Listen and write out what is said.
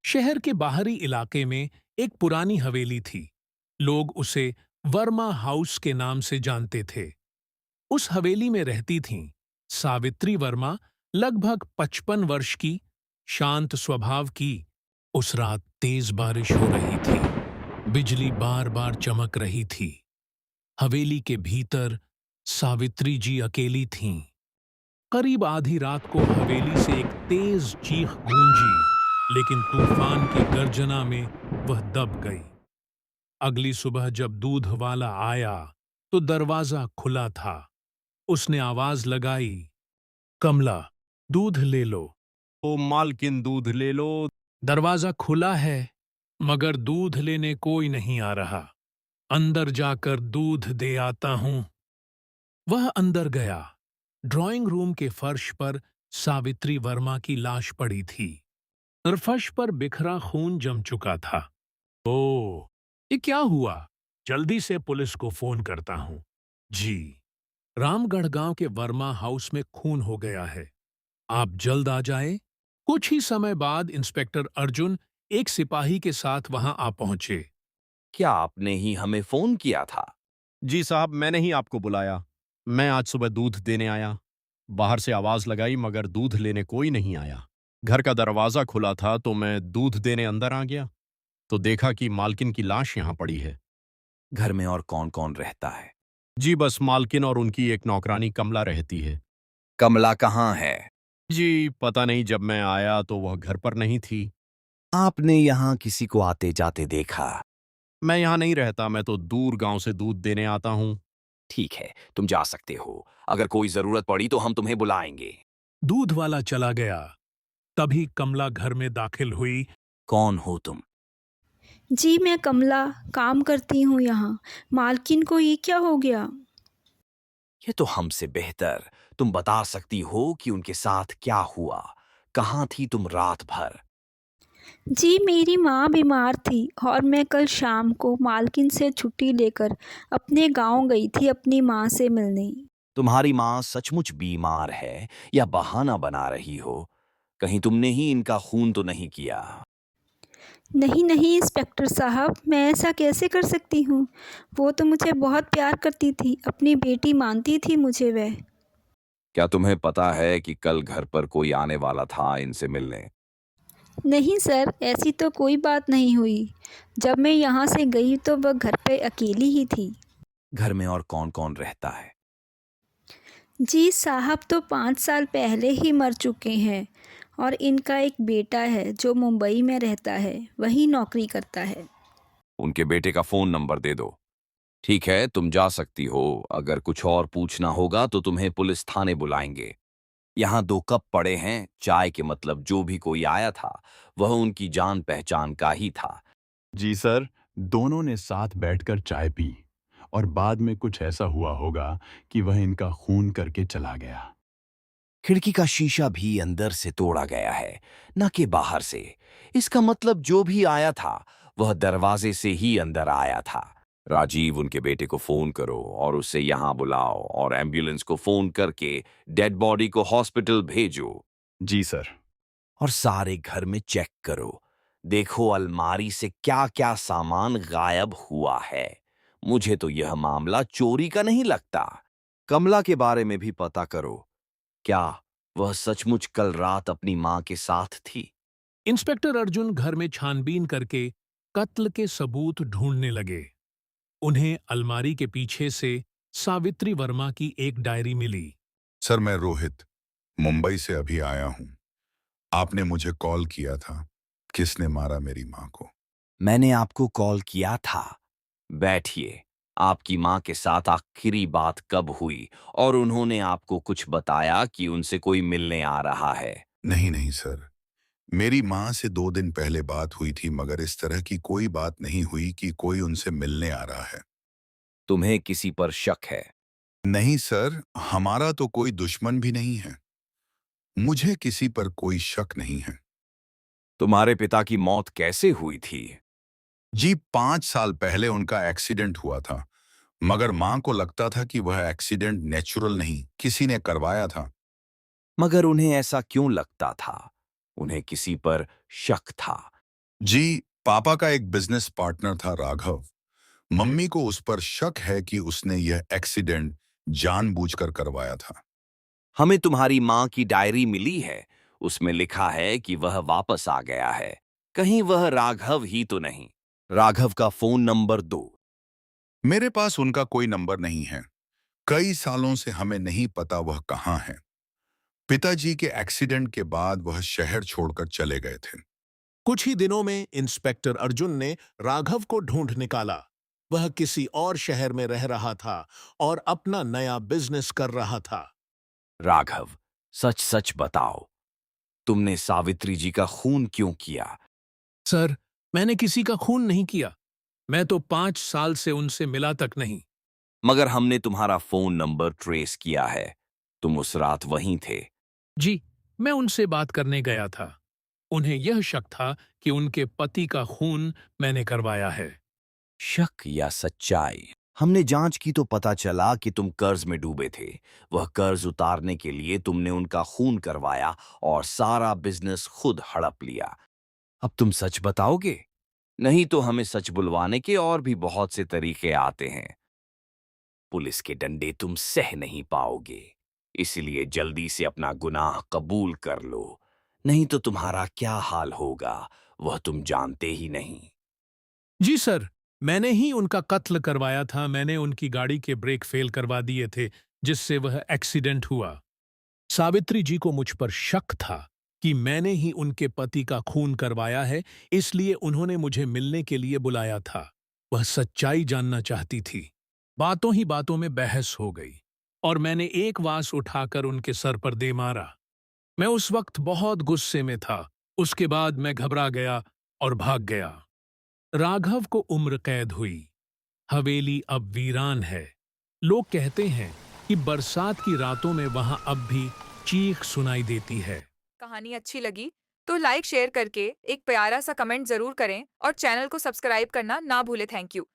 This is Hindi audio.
शहर के बाहरी इलाके में एक पुरानी हवेली थी। लोग उसे वर्मा हाउस के नाम से जानते थे। उस हवेली में रहती थीं सावित्री वर्मा, लगभग 55 वर्ष की, शांत स्वभाव की। उस रात तेज बारिश हो रही थी। बिजली बार बार चमक रही थी। हवेली के भीतर सावित्री जी अकेली थीं। करीब आधी रात को हवेली से एक तेज चीख गूंजी, लेकिन तूफान की गर्जना में वह दब गई। अगली सुबह जब दूध वाला आया तो दरवाजा खुला था। उसने आवाज लगाई, कमला, दूध ले लो। ओ मालकिन, दूध ले लो। दरवाजा खुला है, मगर दूध लेने कोई नहीं आ रहा। अंदर जाकर दूध दे आता हूं। वह अंदर गया। ड्राइंग रूम के फर्श पर सावित्री वर्मा की लाश पड़ी थी और फर्श पर बिखरा खून जम चुका था। ओ, ये क्या हुआ? जल्दी से पुलिस को फोन करता हूं। जी, रामगढ़ गांव के वर्मा हाउस में खून हो गया है। आप जल्द आ जाए। कुछ ही समय बाद इंस्पेक्टर अर्जुन एक सिपाही के साथ वहां आ पहुंचे। क्या आपने ही हमें फोन किया था? जी साहब, मैंने ही आपको बुलाया। मैं आज सुबह दूध देने आया। बाहर से आवाज लगाई मगर दूध लेने कोई नहीं आया। घर का दरवाजा खुला था तो मैं दूध देने अंदर आ गया तो देखा कि मालकिन की लाश यहाँ पड़ी है। घर में और कौन कौन रहता है? जी बस मालकिन और उनकी एक नौकरानी कमला रहती है। कमला कहाँ है? जी पता नहीं, जब मैं आया तो वह घर पर नहीं थी। आपने यहाँ किसी को आते जाते देखा? मैं यहाँ नहीं रहता, मैं तो दूर गांव से दूध देने आता हूँ। ठीक है, तुम जा सकते हो। अगर कोई जरूरत पड़ी तो हम तुम्हें बुलाएंगे। दूध वाला चला गया। तभी कमला घर में दाखिल हुई। कौन हो तुम? जी मैं कमला काम करती हूँ यहाँ। मालकिन को ये क्या हो गया? ये तो हमसे बेहतर तुम बता सकती हो कि उनके साथ क्या हुआ। कहाँ थी तुम रात भर? जी मेरी माँ बीमार थी और मैं कल शाम को मालकिन से छुट्टी लेकर अपने गांव गई थी अपनी माँ से मिलने। तुम्हारी माँ सचमुच बीमार है या बहाना बना रही हो? कहीं तुमने ही इनका खून तो नहीं किया? नहीं नहीं इंस्पेक्टर साहब, मैं ऐसा कैसे कर सकती हूँ। वो तो मुझे बहुत प्यार करती थी, अपनी बेटी मानती थी मुझे वह। क्या तुम्हें पता है कि कल घर पर कोई आने वाला था इनसे मिलने? नहीं सर, ऐसी तो कोई बात नहीं हुई। जब मैं यहाँ से गई तो वह घर पे अकेली ही थी। घर में और कौन कौन रहता है? जी साहब तो 5 साल पहले ही मर चुके हैं और इनका एक बेटा है जो मुंबई में रहता है, वही नौकरी करता है। उनके बेटे का फोन नंबर दे दो। ठीक है, तुम जा सकती हो। अगर कुछ और पूछना होगा तो तुम्हें पुलिस थाने बुलाएंगे। यहाँ 2 कप पड़े हैं चाय के, मतलब जो भी कोई आया था वह उनकी जान पहचान का ही था। जी सर, दोनों ने साथ बैठकर चाय पी और बाद में कुछ ऐसा हुआ होगा कि वह इनका खून करके चला गया। खिड़की का शीशा भी अंदर से तोड़ा गया है, न कि बाहर से। इसका मतलब जो भी आया था वह दरवाजे से ही अंदर आया था। राजीव, उनके बेटे को फोन करो और उसे यहाँ बुलाओ और एम्बुलेंस को फोन करके डेड बॉडी को हॉस्पिटल भेजो। जी सर। और सारे घर में चेक करो। देखो अलमारी से क्या क्या सामान गायब हुआ है। मुझे तो यह मामला चोरी का नहीं लगता। कमला के बारे में भी पता करो। क्या वह सचमुच कल रात अपनी मां के साथ थी? इंस्पेक्टर अर्जुन घर में छानबीन करके कत्ल के सबूत ढूंढने लगे। उन्हें अलमारी के पीछे से सावित्री वर्मा की एक डायरी मिली। सर, मैं रोहित मुंबई से अभी आया हूं। आपने मुझे कॉल किया था। किसने मारा मेरी मां को? मैंने आपको कॉल किया था। बैठिए। आपकी मां के साथ आखिरी बात कब हुई और उन्होंने आपको कुछ बताया कि उनसे कोई मिलने आ रहा है? नहीं नहीं सर, मेरी मां से 2 दिन पहले बात हुई थी, मगर इस तरह की कोई बात नहीं हुई कि कोई उनसे मिलने आ रहा है। तुम्हें किसी पर शक है? नहीं सर, हमारा तो कोई दुश्मन भी नहीं है। मुझे किसी पर कोई शक नहीं है। तुम्हारे पिता की मौत कैसे हुई थी? जी, 5 साल पहले उनका एक्सीडेंट हुआ था, मगर मां को लगता था कि वह एक्सीडेंट नेचुरल नहीं, किसी ने करवाया था। मगर उन्हें ऐसा क्यों लगता था? उन्हें किसी पर शक था। जी, पापा का एक बिजनेस पार्टनर था राघव। मम्मी को उस पर शक है कि उसने यह एक्सीडेंट जानबूझकर करवाया था। हमें तुम्हारी माँ की डायरी मिली है। उसमें लिखा है कि वह वापस आ गया है। कहीं वह राघव ही तो नहीं। राघव का फोन नंबर दो। मेरे पास उनका कोई नंबर नहीं है। कई सालों से हमें नहीं पता वह कहाँ है। पिताजी के एक्सीडेंट के बाद वह शहर छोड़कर चले गए थे। कुछ ही दिनों में इंस्पेक्टर अर्जुन ने राघव को ढूंढ निकाला। वह किसी और शहर में रह रहा था और अपना नया बिजनेस कर रहा था। राघव, सच सच बताओ, तुमने सावित्री जी का खून क्यों किया? सर, मैंने किसी का खून नहीं किया। मैं तो 5 साल से उनसे मिला तक नहीं। मगर हमने तुम्हारा फोन नंबर ट्रेस किया है। तुम उस रात वहीं थे। जी, मैं उनसे बात करने गया था। उन्हें यह शक था कि उनके पति का खून मैंने करवाया है। शक या सच्चाई? हमने जांच की तो पता चला कि तुम कर्ज में डूबे थे। वह कर्ज उतारने के लिए तुमने उनका खून करवाया और सारा बिजनेस खुद हड़प लिया। अब तुम सच बताओगे? नहीं तो हमें सच बुलवाने के और भी बहुत से तरीके आते हैं। पुलिस के डंडे तुम सह नहीं पाओगे। इसलिए जल्दी से अपना गुनाह कबूल कर लो। नहीं तो तुम्हारा क्या हाल होगा, वह तुम जानते ही नहीं। जी सर, मैंने ही उनका कत्ल करवाया था। मैंने उनकी गाड़ी के ब्रेक फेल करवा दिए थे, जिससे वह एक्सीडेंट हुआ। सावित्री जी को मुझ पर शक था कि मैंने ही उनके पति का खून करवाया है, इसलिए उन्होंने मुझे मिलने के लिए बुलाया था। वह सच्चाई जानना चाहती थी। बातों ही बातों में बहस हो गई और मैंने एक वास उठाकर उनके सर पर दे मारा। मैं उस वक्त बहुत गुस्से में था। उसके बाद मैं घबरा गया और भाग गया। राघव को उम्र कैद हुई। हवेली अब वीरान है। लोग कहते हैं कि बरसात की रातों में वहां अब भी चीख सुनाई देती है। कहानी अच्छी लगी तो लाइक शेयर करके एक प्यारा सा कमेंट जरूर करें और चैनल को सब्सक्राइब करना ना भूलें। Thank you.